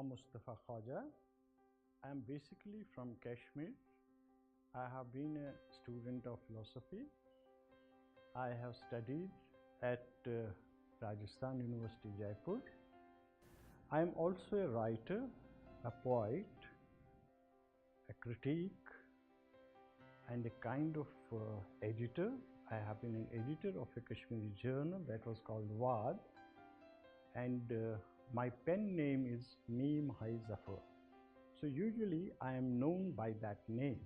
Mustafa Khwaja. I am basically from Kashmir. I have been a student of philosophy. I have studied at Rajasthan University, Jaipur. I am also a writer, a poet, a critic, and a kind of editor. I have been an editor of a Kashmiri journal that was called Wad, and my pen name is Zafar. So usually I am known by that name.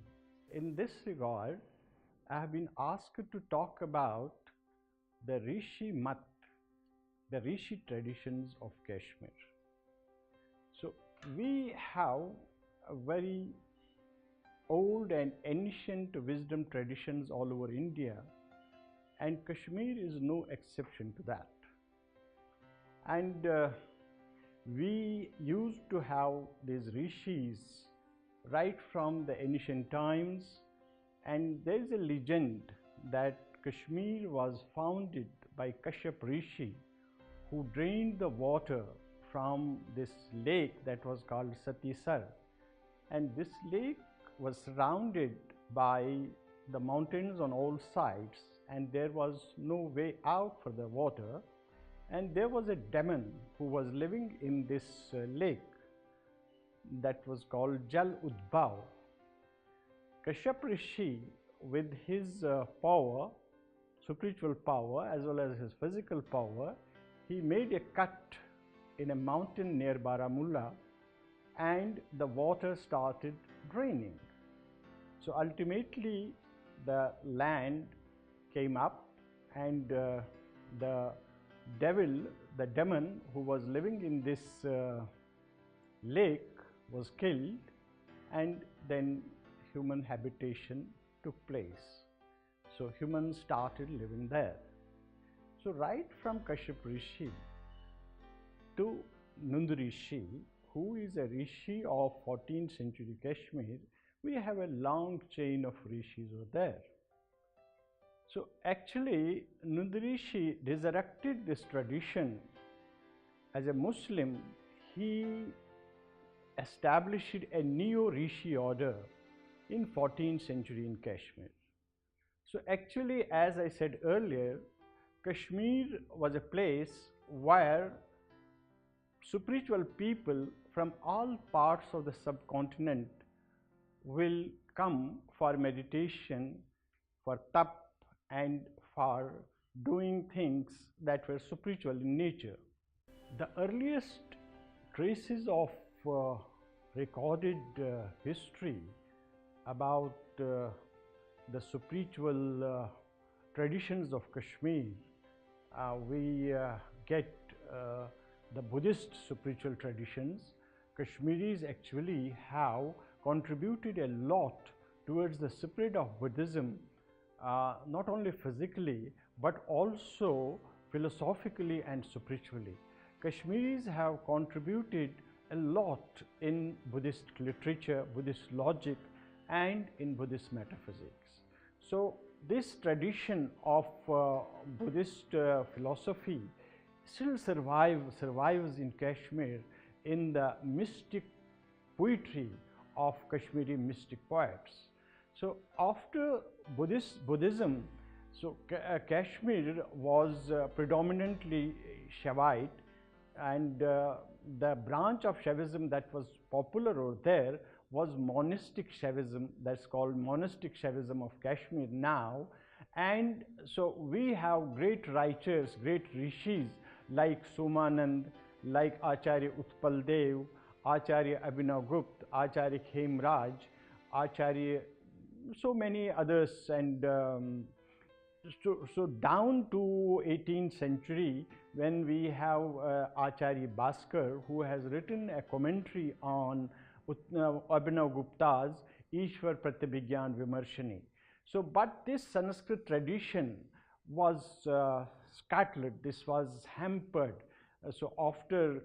In this regard, I have been asked to talk about the RISHI Mat, the RISHI traditions of Kashmir. So we have a very old and ancient wisdom traditions all over India, and Kashmir is no exception to that. And we used to have these rishis right from the ancient times, and there is a legend that Kashmir was founded by KASHYAP Rishi, who drained the water from this lake that was called Satisar, and this lake was surrounded by the mountains on all sides, and there was no way out for the water. And there was a demon who was living in this lake that was called Jal Udbhav. Kashyap Rishi, with his power, spiritual power as well as his physical power, he made a cut in a mountain near Baramulla, and the water started draining. So ultimately the land came up, and the demon who was living in this lake was killed, and then human habitation took place. So humans started living there. So right from Kashyap Rishi to Nund Rishi, who is a Rishi of 14th century Kashmir, we have a long chain of Rishis over there. So actually, Nund Rishi resurrected this tradition. As a Muslim, he established a neo-Rishi order in 14th century in Kashmir. So actually, as I said earlier, Kashmir was a place where spiritual people from all parts of the subcontinent will come for meditation, for tap, and for doing things that were spiritual in nature. The earliest traces of recorded history about the spiritual traditions of Kashmir, we get the Buddhist spiritual traditions. Kashmiris actually have contributed a lot towards the spread of Buddhism, not only physically but also philosophically and spiritually. Kashmiris have contributed a lot in Buddhist literature, Buddhist logic, and in Buddhist metaphysics. So this tradition of Buddhist philosophy still survives in Kashmir in the mystic poetry of Kashmiri mystic poets. So after Buddhism, so Kashmir was predominantly Shaivite, and the branch of Shaivism that was popular over there was monastic Shaivism, that's called monastic Shaivism of Kashmir now. And so we have great writers, great rishis like Somanand, like Acharya Utpal Dev, Acharya Abhinav Gupta, Acharya Khemraj, Acharya, so many others, and so down to 18th century, when we have Acharya Bhaskar, who has written a commentary on Abhinav Gupta's Ishwar Pratyabhigyan Vimarshani. So, but this Sanskrit tradition was scattered, this was hampered. So after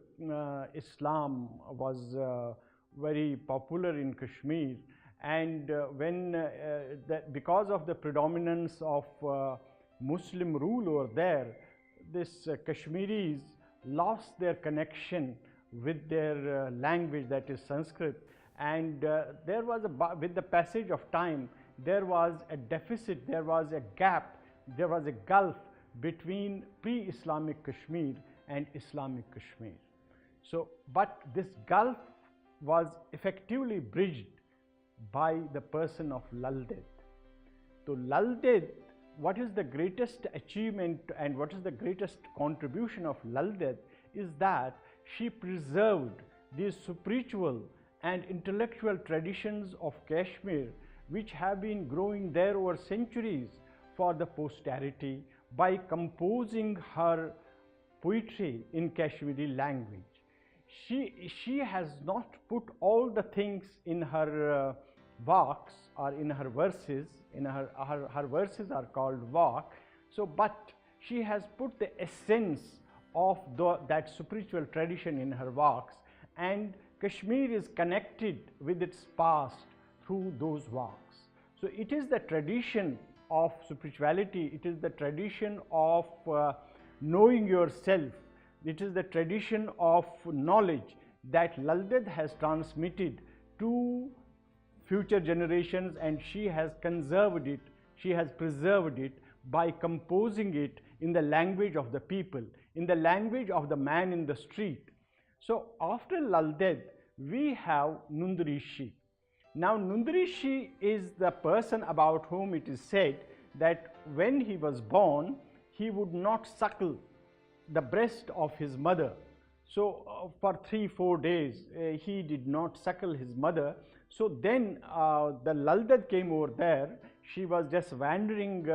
Islam was very popular in Kashmir, and because of the predominance of Muslim rule over there, this Kashmiris lost their connection with their language, that is Sanskrit. And there was with the passage of time, there was a deficit, there was a gap, there was a gulf between pre-Islamic Kashmir and Islamic Kashmir. So, but this gulf was effectively bridged by the person of Lal Ded. So Lal Ded, what is the greatest achievement and what is the greatest contribution of Lal Ded is that she preserved these spiritual and intellectual traditions of Kashmir, which have been growing there over centuries for the posterity, by composing her poetry in Kashmiri language. She has not put all the things in her works or in her verses. In her verses are called vak. So, but she has put the essence of that spiritual tradition in her works, and Kashmir is connected with its past through those works. So it is the tradition of spirituality, it is the tradition of knowing yourself, it is the tradition of knowledge that Lal Ded has transmitted to future generations, and she has conserved it, she has preserved it by composing it in the language of the people, in the language of the man in the street. So after Lal Ded, we have Nund Rishi. Now Nund Rishi is the person about whom it is said that when he was born, he would not suckle the breast of his mother. So for 3-4 days, he did not suckle his mother. So then the Lal Ded came over there. She was just wandering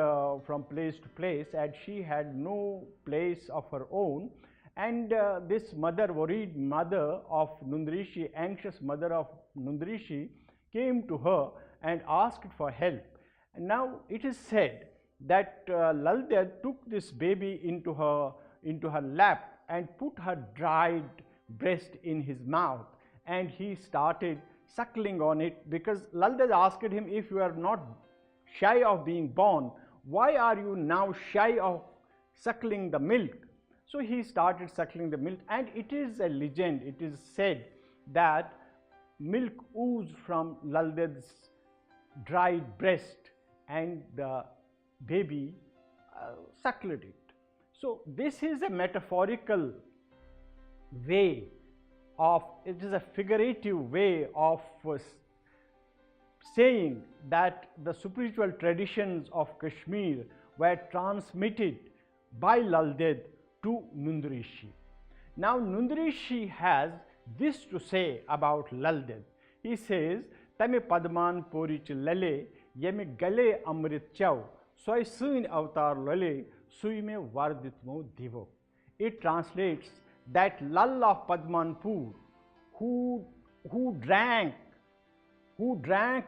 from place to place, and she had no place of her own. And this mother, worried mother of Nund Rishi, anxious mother of Nund Rishi, came to her and asked for help. And now it is said that Lal Ded took this baby into her lap and put her dried breast in his mouth, and he started suckling on it, because Lal Ded asked him, if you are not shy of being born, why are you now shy of suckling the milk? So he started suckling the milk, and it is a legend, it is said that milk oozed from Lal Ded's dried breast and the baby suckled it. So this is a metaphorical way of, it is a figurative way of saying that the spiritual traditions of Kashmir were transmitted by Lal Ded to Nund Rishi. Now Nund Rishi has this to say about Lal Ded. He says, Tame Padman Porich Lale, Yeme Gale Amrit Chow, Soy Suin Avatar Lale, Suime Varditmo Divo. It translates that Lal of Padmanpur, who drank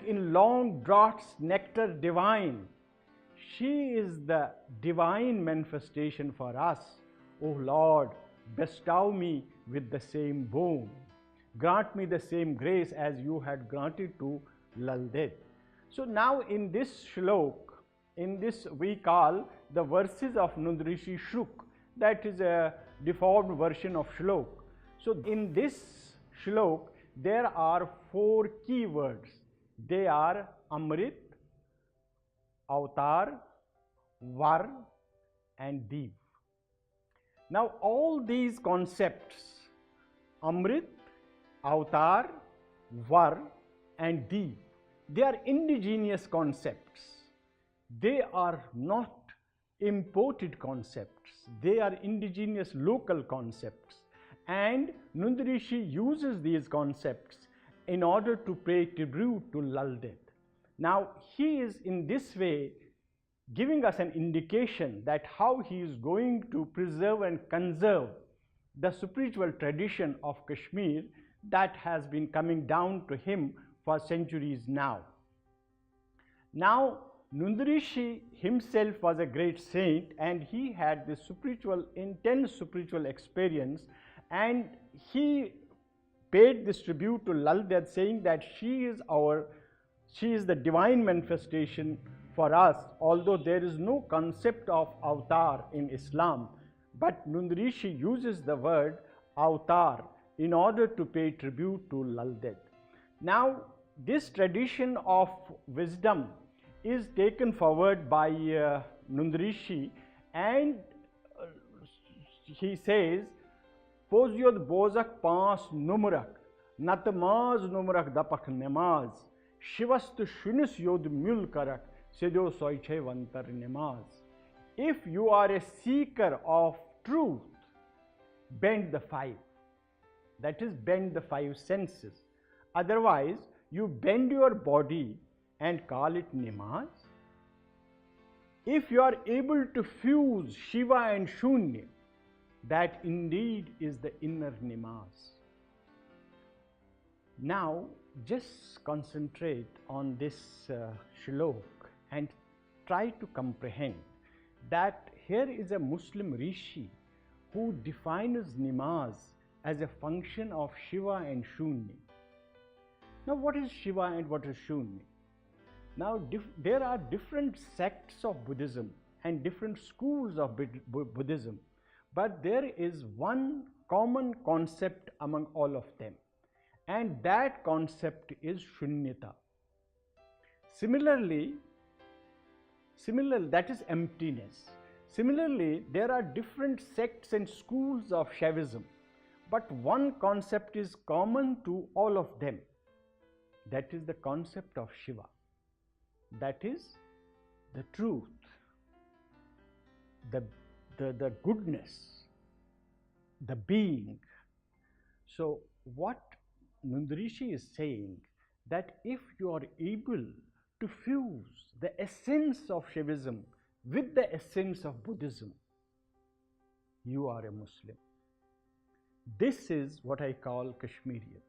in long draughts nectar divine, she is the divine manifestation for us. O Lord, bestow me with the same boon. Grant me the same grace as you had granted to Lal Ded. So now in this shlok, in this we call the verses of Nund Rishi Shruk, that is a deformed version of shlok. So in this shlok, there are 4 key words. They are Amrit, Avatar, Var and Deep. Now all these concepts, Amrit, Avatar, Var and Deep, they are indigenous concepts. They are not imported concepts. They are indigenous local concepts. And Nund Rishi uses these concepts in order to pay tribute to Lal Ded. Now he is in this way giving us an indication that how he is going to preserve and conserve the spiritual tradition of Kashmir that has been coming down to him for centuries now. Now Nund Rishi himself was a great saint, and he had this intense spiritual experience, and he paid this tribute to Lal Ded, saying that she is the divine manifestation for us, although there is no concept of avatar in Islam. But Nund Rishi uses the word avatar in order to pay tribute to Laldet. Now, this tradition of wisdom is taken forward by Nundrishi, and he says, Pozyod bozak pas numrak, natmaz numrak dapak namaz, shivastu shunis yod mul karak, sedo soiche vantar namaz. If you are a seeker of truth, bend the five. That is, bend the five senses. Otherwise, you bend your body and call it namaz. If you are able to fuse Shiva and Shunya, that indeed is the inner namaz. Now, just concentrate on this shlok and try to comprehend that here is a Muslim Rishi who defines namaz as a function of Shiva and Shunya. Now, what is Shiva and what is Shunya? Now, there are different sects of Buddhism and different schools of Buddhism, but there is one common concept among all of them, and that concept is Shunyata. Similarly, that is emptiness. Similarly, there are different sects and schools of Shaivism, but one concept is common to all of them. That is the concept of Shiva. That is the truth, the goodness, the being. So what Nundrishi is saying, that if you are able to fuse the essence of Shaivism with the essence of Buddhism, you are a Muslim. This is what I call Kashmirian.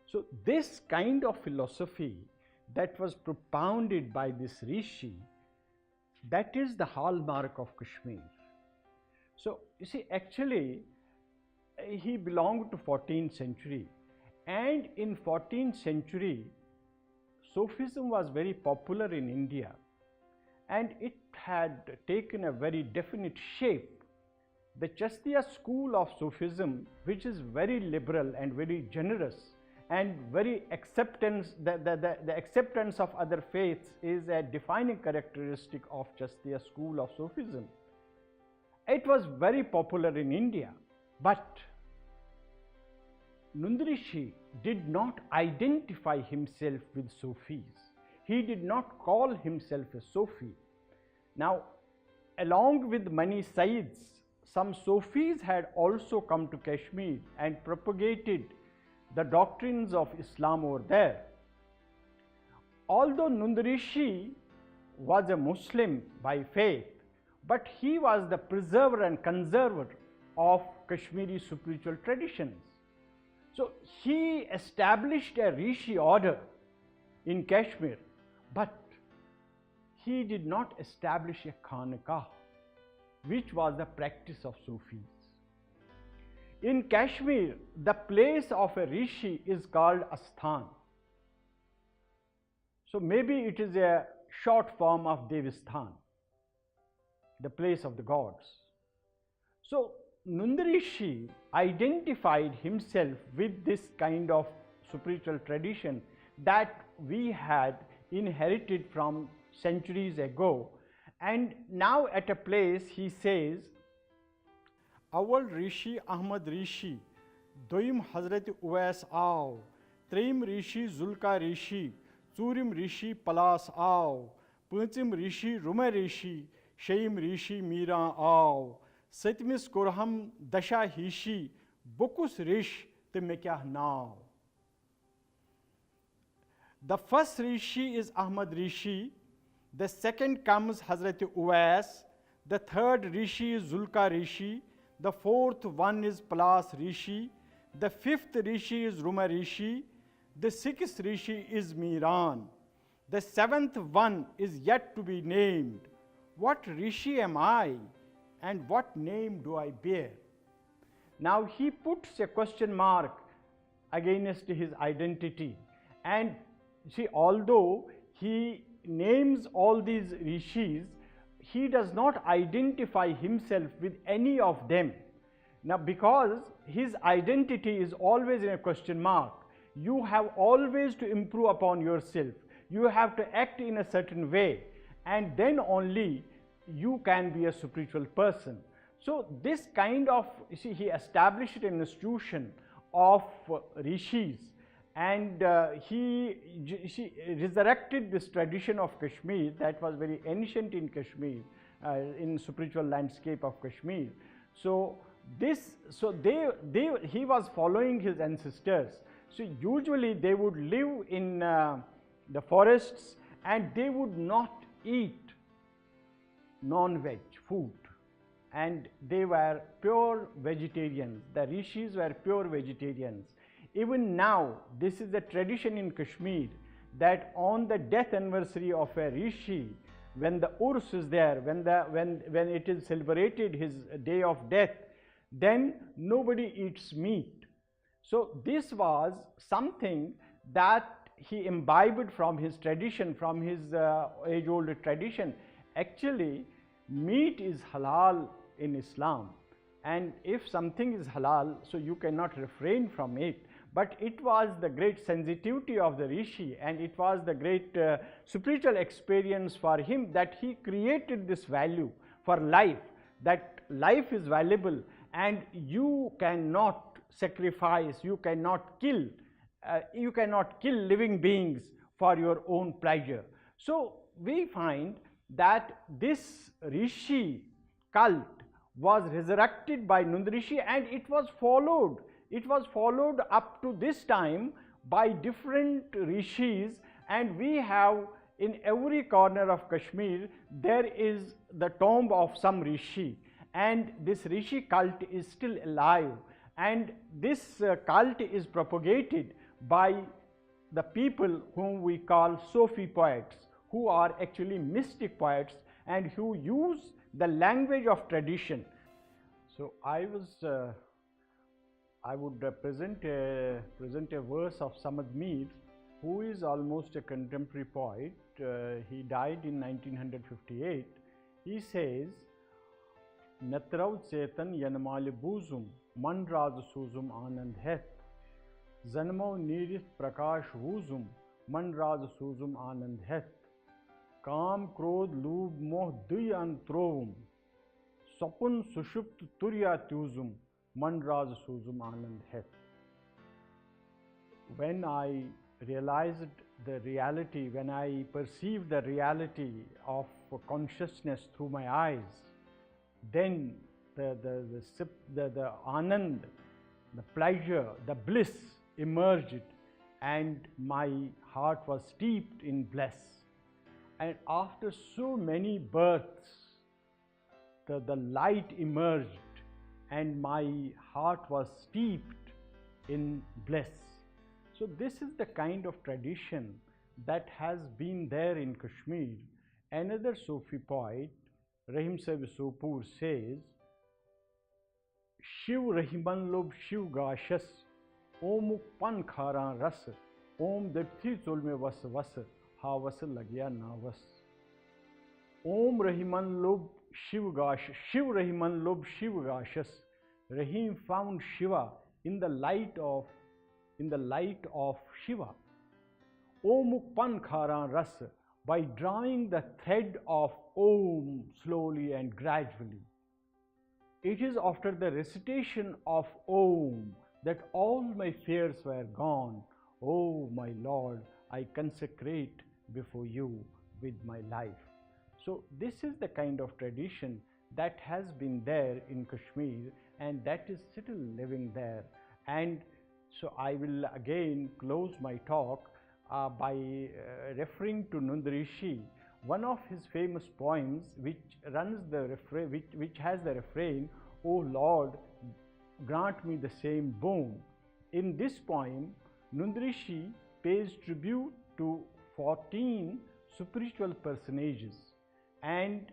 So this kind of philosophy that was propounded by this Rishi, that is the hallmark of Kashmir. So you see, actually he belonged to 14th century, and in 14th century Sufism was very popular in India, and it had taken a very definite shape. The Chastiya school of Sufism, which is very liberal and very generous and very acceptance, the acceptance of other faiths is a defining characteristic of Chastiya school of Sufism. It was very popular in India, but Nundrishi did not identify himself with Sufis. He did not call himself a Sufi. Now, along with many Sayyids, some Sufis had also come to Kashmir and propagated the doctrines of Islam over there. Although Nundrishi was a Muslim by faith, but he was the preserver and conserver of Kashmiri spiritual traditions. So he established a Rishi order in Kashmir, but he did not establish a Khanqah, which was the practice of Sufis. In Kashmir, the place of a Rishi is called Asthan. So maybe it is a short form of Devisthan, the place of the gods. So Nundrishi identified himself with this kind of spiritual tradition that we had inherited from centuries ago, and now at a place he says, Awal Rishi Ahmad Rishi, Doim Hazrat Uwais Aw, Treim Rishi Zulka Rishi, Tsurim Rishi Palas Aw, Punchim Rishi Rumar Rishi, Shaim Rishi Mira Aw, Satmis Korham Dasha Hishi, Bokus Rish Temekah Now. The first Rishi is Ahmad Rishi, the second comes Hazrat Uwais, the third Rishi is Zulka Rishi, the fourth one is Palas Rishi, the fifth Rishi is Rumar Rishi, the sixth Rishi is Miran, the seventh one is yet to be named. What Rishi am I, and what name do I bear? Now he puts a question mark against his identity, and see, although he names all these Rishis, he does not identify himself with any of them. Now, because his identity is always in a question mark, you have always to improve upon yourself. You have to act in a certain way, and then only you can be a spiritual person. So this kind of, you see, he established an institution of rishis, and he resurrected this tradition of Kashmir that was very ancient in Kashmir, in spiritual landscape of Kashmir. So he was following his ancestors. So usually they would live in the forests, and they would not eat non-veg food, and they were pure vegetarians. The rishis were pure vegetarians. Even now, this is a tradition in Kashmir that on the death anniversary of a rishi, when the urs is there, when it is celebrated his day of death, then nobody eats meat. So this was something that he imbibed from his tradition, from his age-old tradition. Actually, meat is halal in Islam, and if something is halal, so you cannot refrain from it. But it was the great sensitivity of the rishi, and it was the great spiritual experience for him that he created this value for life, that life is valuable and you cannot sacrifice, you cannot kill living beings for your own pleasure. So we find that this rishi cult was resurrected by Nund Rishi, and it was followed up to this time by different rishis, and we have in every corner of Kashmir there is the tomb of some rishi, and this rishi cult is still alive, and this cult is propagated by the people whom we call Sufi poets, who are actually mystic poets and who use the language of tradition. So I would present a verse of Samad Mir, who is almost a contemporary poet. He died in 1958. He says, Natrav Chetan Yanmali Buzum, Mandraz Suzum Anand Het, Zanmo Nirith Prakash Vuzum, Mandraz Suzum Anand Het, Kam Krodh Lub Moh Duy Antrovum, Sapun Sushupt Turya Tuzum, Mandraz Suzum Anand Het. When I realized the reality, when I perceived the reality of consciousness through my eyes, then the anand, the pleasure, the bliss emerged, and my heart was steeped in bliss. And after so many births, the light emerged, and my heart was steeped in bliss. So this is the kind of tradition that has been there in Kashmir. Another Sufi poet, Rahim Sahib Sopur, says, Shiv Rahiman Lob Shiv Gashas, Om Pan Kharan Ras, Om Depthi Zulme Vas Vas, Ha Vas Lagya Na Vas. Om Rahiman Lob Shiv Gash, Shiv Rahiman Lob Shiv Gashas. Rahim found Shiva in the light of Shiva. Om Pan Kharan Ras, by drawing the thread of Om slowly and gradually. It is after the recitation of Om that all my fears were gone. Oh my Lord, I consecrate before you with my life. So this is the kind of tradition that has been there in Kashmir, and that is still living there. And so I will again close my talk by referring to Nund Rishi, one of his famous poems, which runs the refrain, which has the refrain, "O Lord, grant me the same boon." In this poem, Nund Rishi pays tribute to 14 spiritual personages, and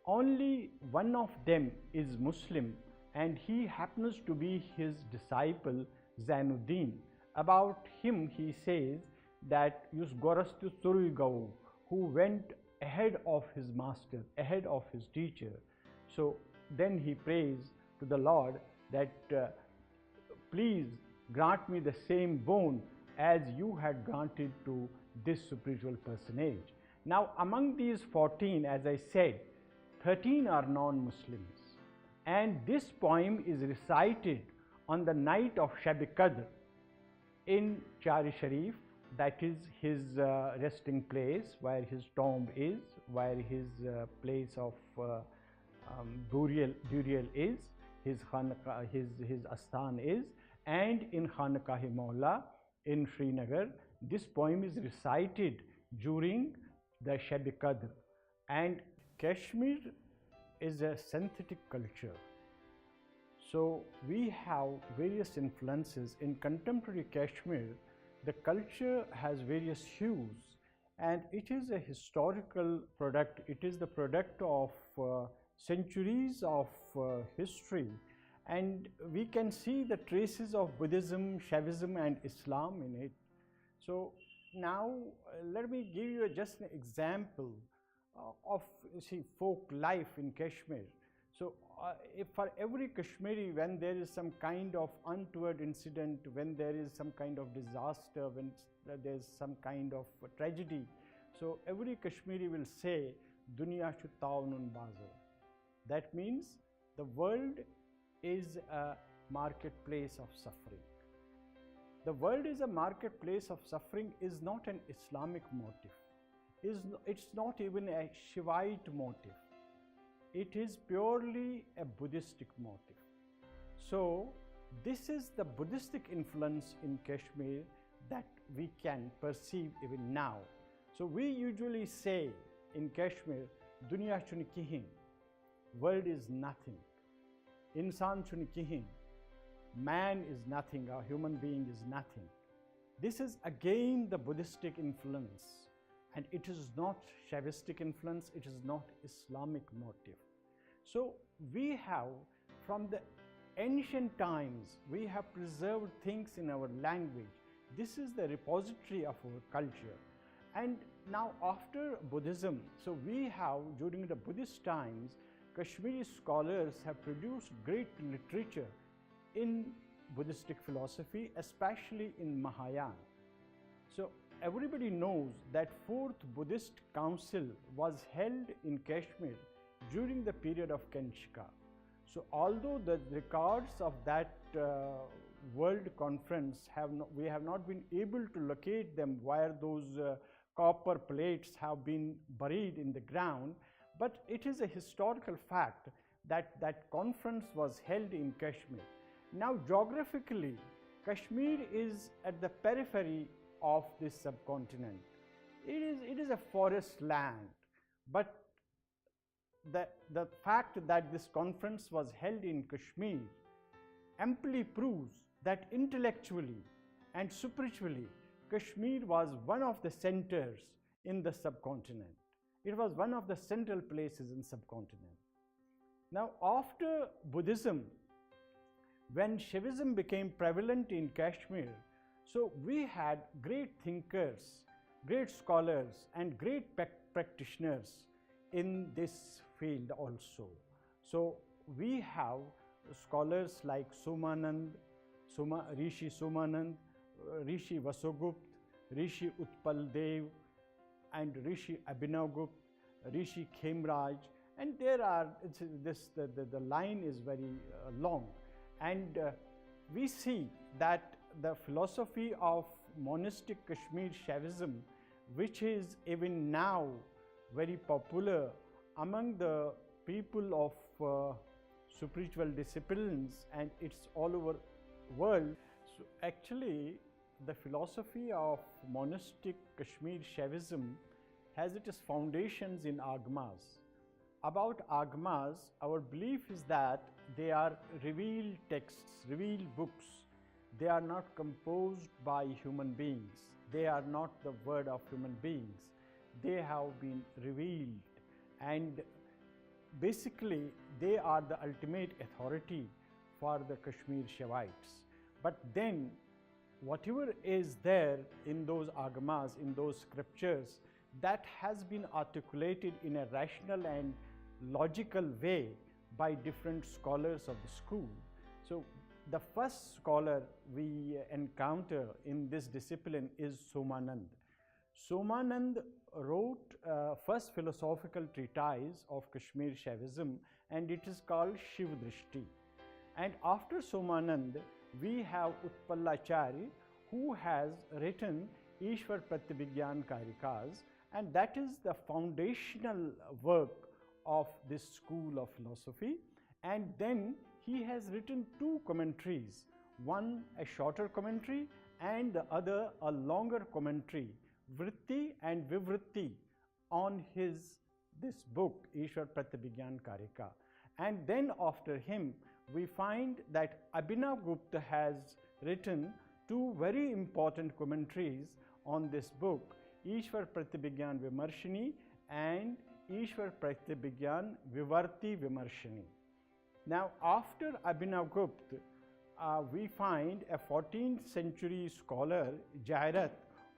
only one of them is Muslim, and he happens to be his disciple Zainuddin. About him he says that Yusgorastu Surigau, who went ahead of his master, ahead of his teacher. So then he prays to the Lord that please grant me the same boon as you had granted to this spiritual personage. Now, among these 14, as I said, 13 are non-Muslims, and this poem is recited on the night of Shab-e-Qadr in Char Sharif, that is his resting place, where his tomb is, where his place of burial is, his astan is, and in Khanqah-e-Maula in Srinagar. This poem is recited during the Shab-e-Qadr. And Kashmir is a synthetic culture. So we have various influences. In contemporary Kashmir, the culture has various hues, and it is a historical product. It is the product of centuries of history, and we can see the traces of Buddhism, Shaivism and Islam in it. So now let me give you just an example of folk life in Kashmir. So if for every Kashmiri, when there is some kind of untoward incident, when there is some kind of disaster, when there is some kind of tragedy, so every Kashmiri will say, Dunya shu taunun bazo. That means the world is a marketplace of suffering. The world is a marketplace of suffering is not an Islamic motive. It's not even a Shivite motive. It is purely a Buddhistic motive. So this is the Buddhistic influence in Kashmir that we can perceive even now. So we usually say in Kashmir, Dunya chuni kihin, world is nothing. Insan chuni kihin, man is nothing, a human being is nothing. This is again the Buddhistic influence, and it is not Shaivistic influence, it is not Islamic motive. So we have, from the ancient times, we have preserved things in our language. This is the repository of our culture. And now after Buddhism, so we have, during the Buddhist times, Kashmiri scholars have produced great literature in Buddhistic philosophy, especially in Mahayana. So everybody knows that fourth Buddhist council was held in Kashmir during the period of Kanishka. So although the records of that world conference we have not been able to locate them where those copper plates have been buried in the ground, but it is a historical fact that that conference was held in Kashmir. Now geographically, Kashmir is at the periphery of this subcontinent. It is a forest land, but the fact that this conference was held in Kashmir amply proves that intellectually and spiritually, Kashmir was one of the centers in the subcontinent. It was one of the central places in subcontinent. Now after Buddhism, when Shaivism became prevalent in Kashmir, so we had great thinkers, great scholars and great practitioners in this field also. So we have scholars like Somanand, Rishi Somanand, Rishi Vasogupt, Rishi Utpal Dev, and Rishi Abhinavgupta, Rishi Khemraj, and there are the line is very long, and we see that the philosophy of monastic Kashmir Shaivism, which is even now very popular among the people of spiritual disciplines, and it's all over world. So actually the philosophy of monastic Kashmir Shaivism has its foundations in Agmas. About Agmas, our belief is that they are revealed texts, revealed books. They are not composed by human beings. They are not the word of human beings. They have been revealed, and basically they are the ultimate authority for the Kashmir Shaivites. But then whatever is there in those Agamas, in those scriptures, that has been articulated in a rational and logical way by different scholars of the school. So the first scholar we encounter in this discipline is Somanand. Somanand wrote first philosophical treatise of Kashmir Shaivism, and it is called Shiv Drishti. And after Somanand, we have Utpallachari, who has written Ishwar Pratyabhigyan Karikas, and that is the foundational work of this school of philosophy. And then he has written two commentaries, one a shorter commentary and the other a longer commentary, Vritti and Vivritti, on this book Ishwar Pratyabhigyan Karika. And then after him we find that Abhinav Gupta has written two very important commentaries on this book, Ishwar Pratyabhigyan Vimarshini and Ishwar Pratyabhigyan Vivarti Vimarshini. Now after Abhinav Gupta, we find a 14th century scholar, Jairat,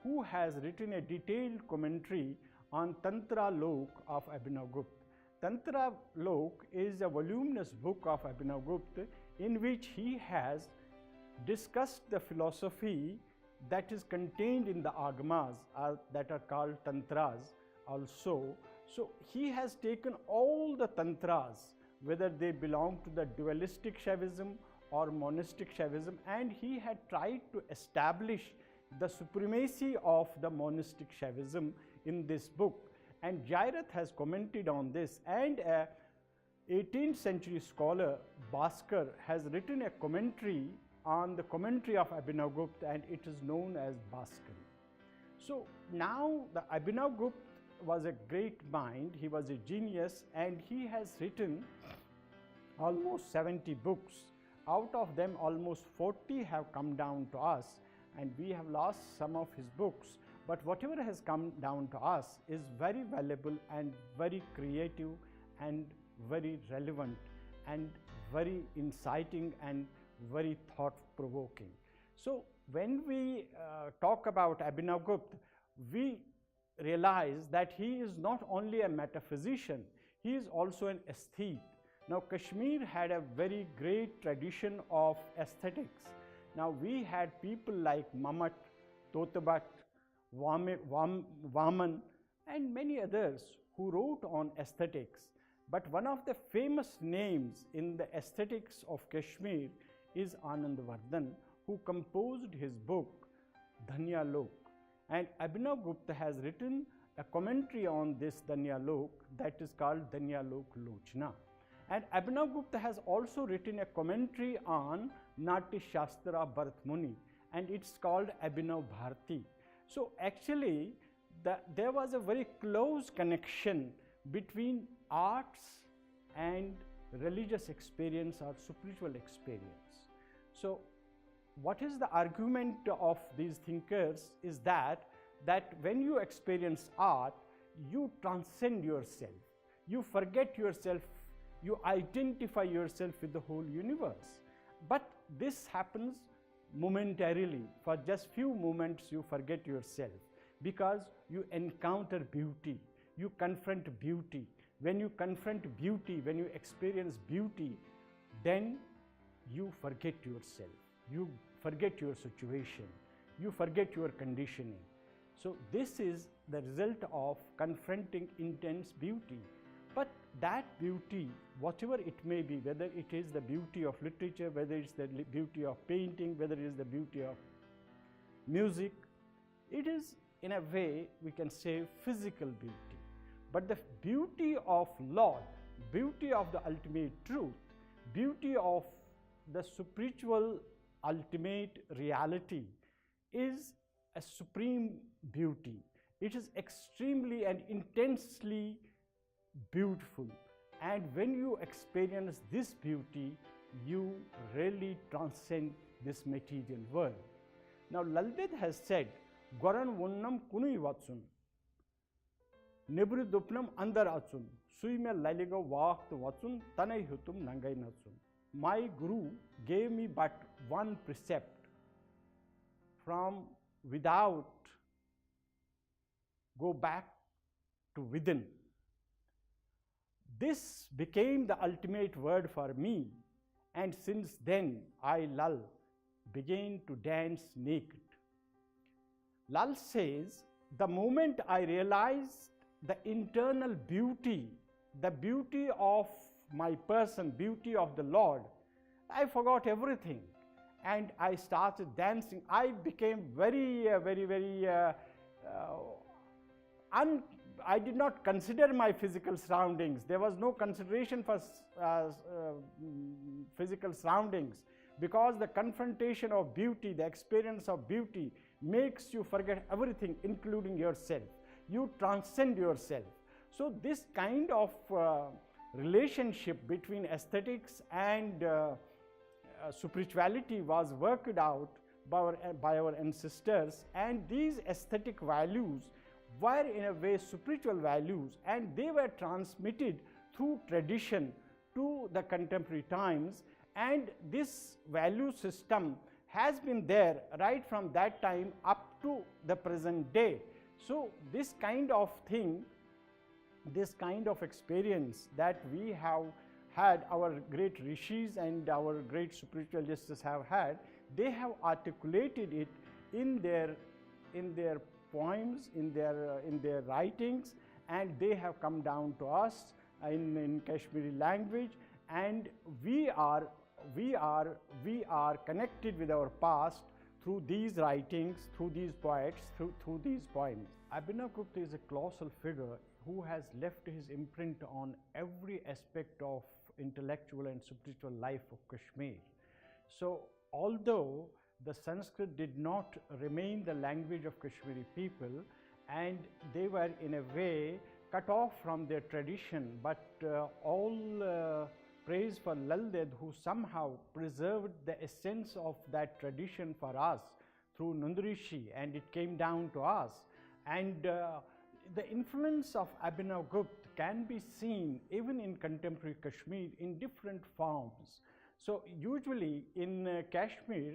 who has written a detailed commentary on Tantra Lok of Abhinav Gupta. Tantra Lok is a voluminous book of Abhinav Gupta in which he has discussed the philosophy that is contained in the agamas that are called tantras also. So he has taken all the tantras, whether they belong to the dualistic Shaivism or monistic Shaivism, and he had tried to establish the supremacy of the monistic Shaivism in this book. And Jairat has commented on this, and a 18th century scholar, Bhaskar, has written a commentary on the commentary of Abhinav Gupta, and it is known as Bhaskar. So now the Abhinav Gupta was a great mind, he was a genius, and he has written almost 70 books. Out of them almost 40 have come down to us, and we have lost some of his books, but whatever has come down to us is very valuable and very creative and very relevant and very inciting and very thought-provoking. So when we talk about Abhinav Gupta, we realize that he is not only a metaphysician, he is also an aesthete. Now Kashmir had a very great tradition of aesthetics. Now we had people like Mamat, Totabat, Vaman, and many others who wrote on aesthetics. But one of the famous names in the aesthetics of Kashmir is Anandvardhan, who composed his book Dhanya Lok. And Abhinav Gupta has written a commentary on this Dhanya Lok that is called Dhanya Lok Lochna. And Abhinav Gupta has also written a commentary on Natya Shastra Bharat Muni, and it's called Abhinav Bharati. So actually there was a very close connection between arts and religious experience or spiritual experience. So what is the argument of these thinkers is that when you experience art, you transcend yourself, you forget yourself, you identify yourself with the whole universe. But this happens momentarily. For just few moments you forget yourself because you encounter beauty, you confront beauty. When you confront beauty, when you experience beauty, then you forget yourself, you forget your situation, you forget your conditioning. So this is the result of confronting intense beauty. But that beauty, whatever it may be, whether it is the beauty of literature, whether it's the beauty of painting, whether it is the beauty of music, it is in a way we can say physical beauty. But the beauty of Lord, beauty of the ultimate truth, beauty of the spiritual ultimate reality is a supreme beauty. It is extremely and intensely beautiful, and when you experience this beauty, you really transcend this material world. Now Lalbet has said, Goran Vunnam Kunui Watsun, Nebru Dupnam Andar Atsun, Suime Laligo Wacht Watsun, Tanai Hutum Nangai Natsun. My Guru gave me but one precept: from without, go back to within. This became the ultimate word for me, and since then I, Lal, began to dance naked. Lal says, the moment I realized the internal beauty, the beauty of my person, beauty of the Lord, I forgot everything and I started dancing. I became I did not consider my physical surroundings. There was no consideration for physical surroundings, because the confrontation of beauty, the experience of beauty makes you forget everything, including yourself. You transcend yourself. So this kind of relationship between aesthetics and spirituality was worked out by our ancestors, and these aesthetic values were in a way spiritual values, and they were transmitted through tradition to the contemporary times, and this value system has been there right from that time up to the present day. So this kind of thing, this kind of experience that we have had, our great rishis and our great spiritualists have had, they have articulated it in their poems, in their writings, and they have come down to us in Kashmiri language, and we are connected with our past through these writings, through these poets, through these poems. Abhinavgupta is a colossal figure who has left his imprint on every aspect of intellectual and spiritual life of Kashmir. So although the Sanskrit did not remain the language of Kashmiri people, and they were in a way cut off from their tradition, but all praise for Lal Ded, who somehow preserved the essence of that tradition for us through Nundrishi, and it came down to us. And the influence of Abhinavgupta can be seen even in contemporary Kashmir in different forms. So usually in Kashmir,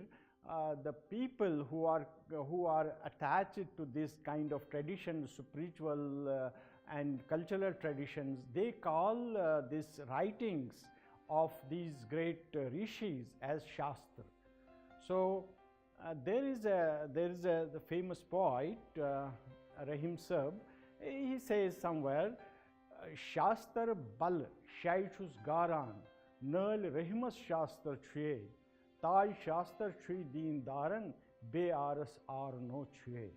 the people who are attached to this kind of tradition, spiritual and cultural traditions, they call these writings of these great rishis as Shastra. So there is the famous poet Rahim Sab. He says somewhere, Shastra bal shaishus garan, nal rahimas Shastra chue, taj Shastra chui deen daran, be aras ar no chue.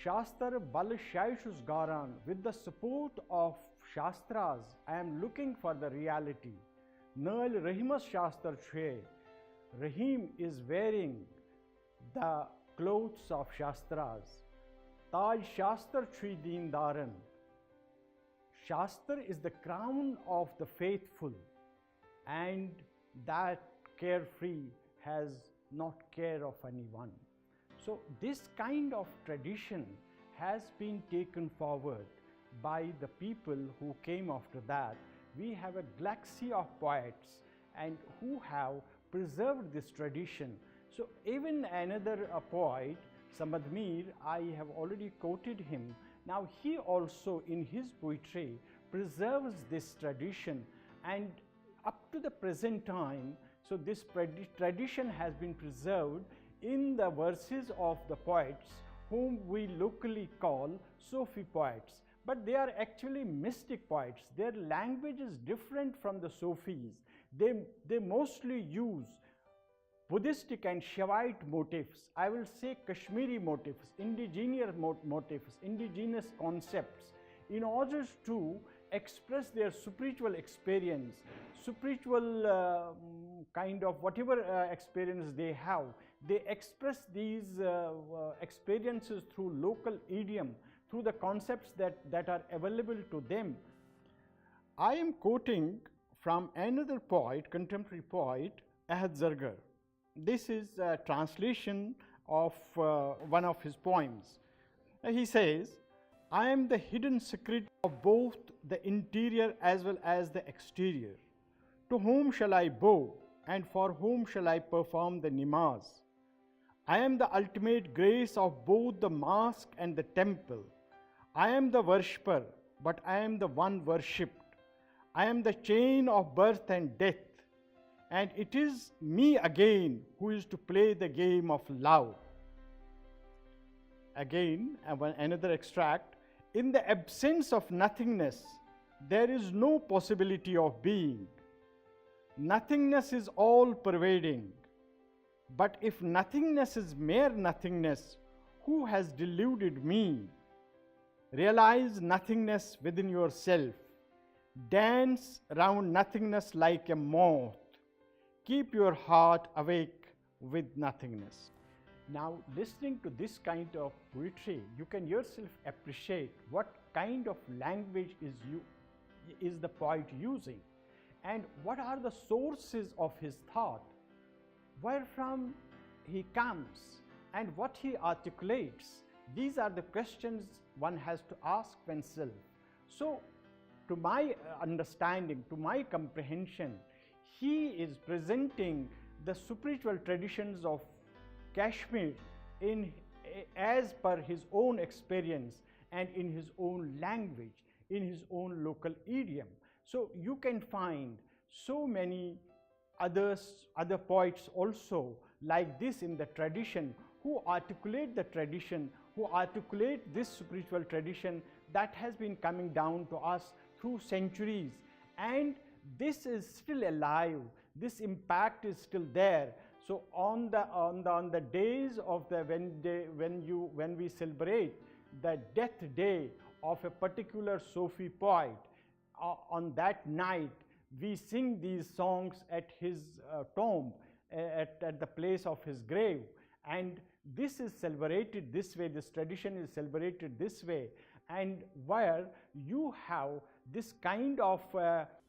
Shastra bal shaishus garan, with the support of Shastras, I am looking for the reality. Nal rahimas Shastra chue, Rahim is wearing the clothes of Shastras. Taj Shastra chui deen daran. Shastra is the crown of the faithful, and that carefree has not care of anyone. So this kind of tradition has been taken forward by the people who came after that. We have a galaxy of poets and who have preserved this tradition. So even another poet, Samad Mir, I have already quoted him. Now he also in his poetry preserves this tradition, and up to the present time, so this tradition has been preserved in the verses of the poets whom we locally call Sufi poets, but they are actually mystic poets. Their language is different from the Sufis. They mostly use Buddhistic and Shaivite motifs, I will say Kashmiri motifs, indigenous motifs, indigenous concepts, in order to express their spiritual experience, spiritual kind of whatever experience they have. They express these experiences through local idiom, through the concepts that are available to them. I am quoting from another poet, contemporary poet, Ahad Zargar. This is a translation of one of his poems. He says, I am the hidden secret of both the interior as well as the exterior. To whom shall I bow, and for whom shall I perform the namaz? I am the ultimate grace of both the mosque and the temple. I am the worshipper, but I am the one worshipped. I am the chain of birth and death. and it is me again who is to play the game of love. Again, another extract. In the absence of nothingness, there is no possibility of being. Nothingness is all pervading. But if nothingness is mere nothingness, who has deluded me? Realize nothingness within yourself. Dance round nothingness like a moth. Keep your heart awake with nothingness. Now, listening to this kind of poetry, you can yourself appreciate what kind of language is the poet using, and what are the sources of his thought, where from he comes, and what he articulates. These are the questions one has to ask oneself. So, to my understanding, to my comprehension, he is presenting the spiritual traditions of Kashmir as per his own experience and in his own language, in his own local idiom. So you can find so many other poets also like this in the tradition, who articulate the tradition, who articulate this spiritual tradition that has been coming down to us through centuries, and this is still alive, this impact is still there. So on the days of the when we celebrate the death day of a particular Sufi poet, on that night we sing these songs at his tomb, at the place of his grave, and this is celebrated this way, this tradition is celebrated this way, and where you have this kind of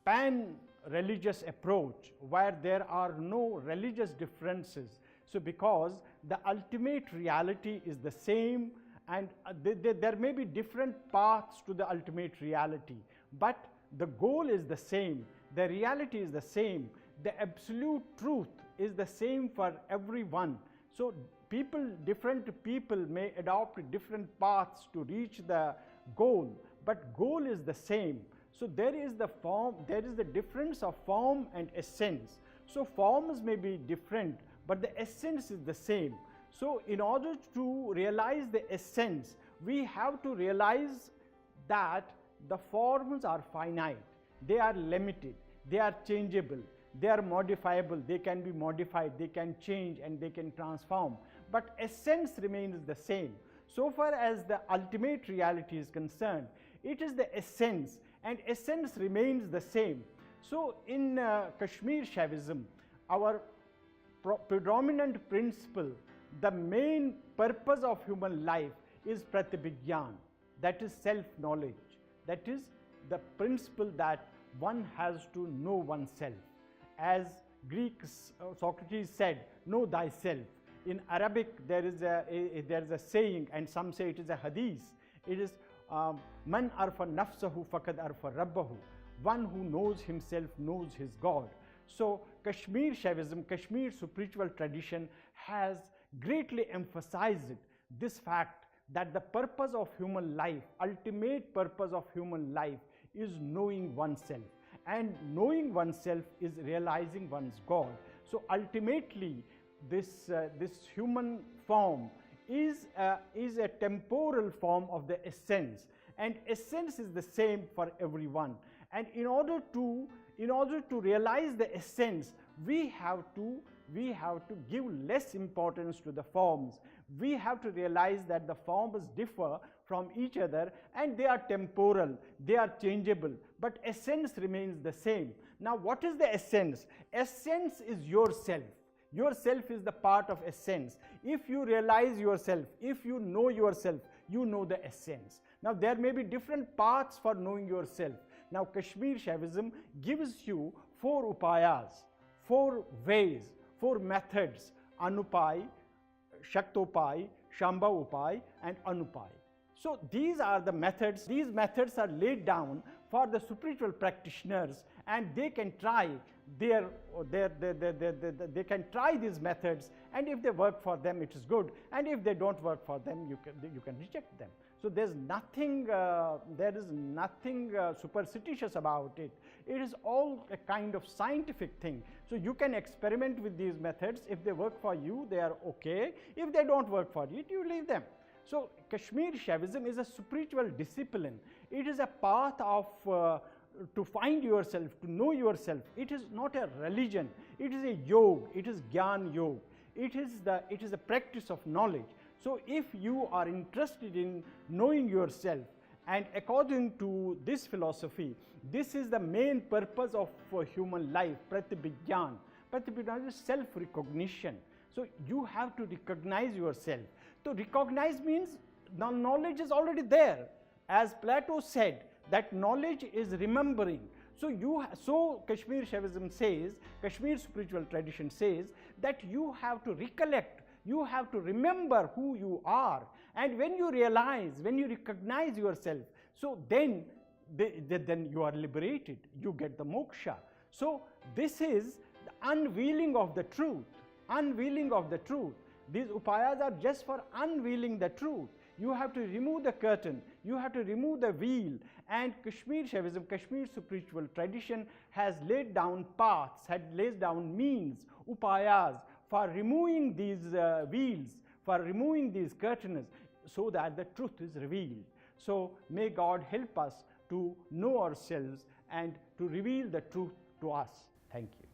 pan-religious approach where there are no religious differences. So because the ultimate reality is the same, and there may be different paths to the ultimate reality, but the goal is the same, the reality is the same, the absolute truth is the same for everyone. So different people may adopt different paths to reach the goal, but goal is the same. So there is the form, there is the difference of form and essence. So forms may be different, but the essence is the same. So in order to realize the essence, we have to realize that the forms are finite, they are limited, they are changeable, they are modifiable, they can be modified, they can change and they can transform, but essence remains the same. So far as the ultimate reality is concerned, it is the essence, and essence remains the same. So in Kashmir Shaivism, our predominant principle, the main purpose of human life is pratibhigyan, that is self-knowledge. That is the principle that one has to know oneself. As Greek Socrates said, know thyself. In Arabic there is a saying, and some say it is a hadith. It is man arfa nafsahu faqad arfa rabbahu. One who knows himself knows his God. So Kashmir Shaivism, Kashmir spiritual tradition has greatly emphasized this fact that the purpose of human life, ultimate purpose of human life, is knowing oneself, and knowing oneself is realizing one's God. So ultimately this human form is a temporal form of the essence, and essence is the same for everyone. And in order to realize the essence, we have to give less importance to the forms. We have to realize that the forms differ from each other and they are temporal, they are changeable, but essence remains the same. Now what is the essence? Essence is yourself. Yourself is the part of essence. If you realize yourself, if you know yourself, you know the essence. Now there may be different paths for knowing yourself. Now Kashmir Shaivism gives you 4 upayas, 4 ways, 4 methods: Anupai, Shaktopai, Shambha Upai and Anupai. So these are the methods. These methods are laid down for the spiritual practitioners, and they can try they can try these methods, and if they work for them, it is good, and if they don't work for them, you can reject them. So there is nothing superstitious about it. It is all a kind of scientific thing. So you can experiment with these methods. If they work for you, they are okay. If they don't work for you, you leave them. So Kashmir Shaivism is a spiritual discipline. It is a path of to find yourself, to know yourself. It is not a religion. It is a yoga. It is Gyan Yoga. It is a practice of knowledge. So if you are interested in knowing yourself, and according to this philosophy, this is the main purpose of human life, Pratibhigyan. Pratibhigyan is self-recognition. So you have to recognize yourself. So recognize means the knowledge is already there. As Plato said, that knowledge is remembering. So Kashmir Shaivism says, Kashmir spiritual tradition says that you have to recollect, you have to remember who you are. And when you realize, when you recognize yourself, so then you are liberated, you get the moksha. So this is the unveiling of the truth, unveiling of the truth. These upayas are just for unveiling the truth. You have to remove the curtain, you have to remove the veil, and Kashmir Shaivism, Kashmir spiritual tradition has laid down paths, had laid down means, upayas, for removing these veils, for removing these curtains, so that the truth is revealed. So may God help us to know ourselves and to reveal the truth to us. Thank you.